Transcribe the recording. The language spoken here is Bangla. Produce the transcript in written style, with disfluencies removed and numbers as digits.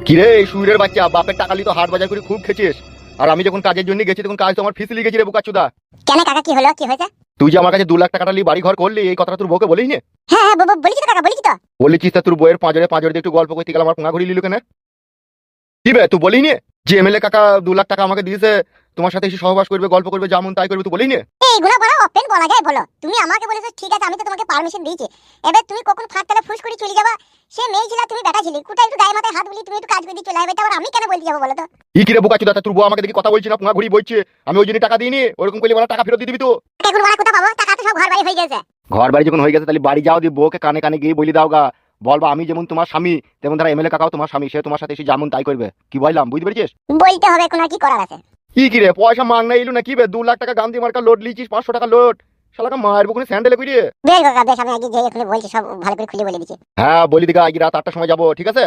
কিরে এই সুরের বাচ্চা, বাপের টাকা নিয়ে তো হাট বাজার করে খুব খেয়েছিস। আর আমি যখন কাজের জন্য গেছি তখন কাজ তো আমার ফিসলি গেছি রে বোকাচুদা। কেন কাকা, কি হলো, কি হয়েছে? তুই যে আমার কাছে 2 লাখ টাকাটা নিয়ে বাড়ি ঘর করলি, এই কথাটা তোর বউকে বলিস নি? হ্যাঁ হ্যাঁ বলেছি তো কাকা, বলেছি তো। বলেছিস তা তোর বইয়ের পাঁজরে পাঁজরে দিয়ে একটু গল্প করতে গেলে আমার পোঙা ঘুরিয়ে নিল কেন? কি বে তুই বলিস নি যে এমএলএ কাকা 2 লাখ টাকা আমাকে দিয়েছে, তোমার সাথে এসে সহবাস করবে, গল্প করবে, যেমন তাই করবে, তুই বলিস নি? এইগুলো বড় ওপেন বলা যায় বলো? তুমি আমাকে বলেছো ঠিক আছে, আমি তো তোমাকে পারমিশন দিয়েছি। এবার তুমি কখন ফাঁক তালে ফুস করে চলে যাবা? সে মেয়ে ছিল, তুমি বেটা ছিলি, কোথায় একটু গায়ে মাথায় হাত বলি, তুমি একটু কাজ করে দিয়ে চলে আসবে, তারপর আমি কেন বলতে যাবো বলো তো? কি রে বোকাচুদা, তোর বউ আমাকে দেখি কথা বলছি না, পোঙা ঘুরি বইছে, আমি ওই জন্য টাকা দিইনি, ওরকম করলে বলা টাকা ফেরত দিয়ে দিবি তো? এখন ওরা কোথা পাবো? টাকা তো সব ঘর বাড়ি হয়ে গেছে। ঘর বাড়ি যখন হয়ে গেছে তাহলে বাড়ি যাও, দিয়ে বউকে কানে কানে গিয়ে বলি দাও গা, বলবা আমি যেমন তোমার স্বামী তেমন তারা এমএলএ কাকাও তোমার স্বামী, সে তোমার সাথে এসে যেমন তাই করবে। কি বললাম, বুঝতে পেরেছিস? বলতে হবে, কোনো আর কি করার আছে? কি রে পয়সা মাংনা এলো না কি বে? 2 লাখ টাকা গান্ধী মার্কা লোড লিচিস, 500 টাকা লোড, শালাকে মারবো কোন স্যান্ডেলে কইরে। বেশ কাকা বেশ, আমি আগে যে এখানে বলছি সব ভালো করে খুলে বলে দিচ্ছি। হ্যাঁ বলি দিগা, আজ রাত 8টার সময় যাবো, ঠিক আছে?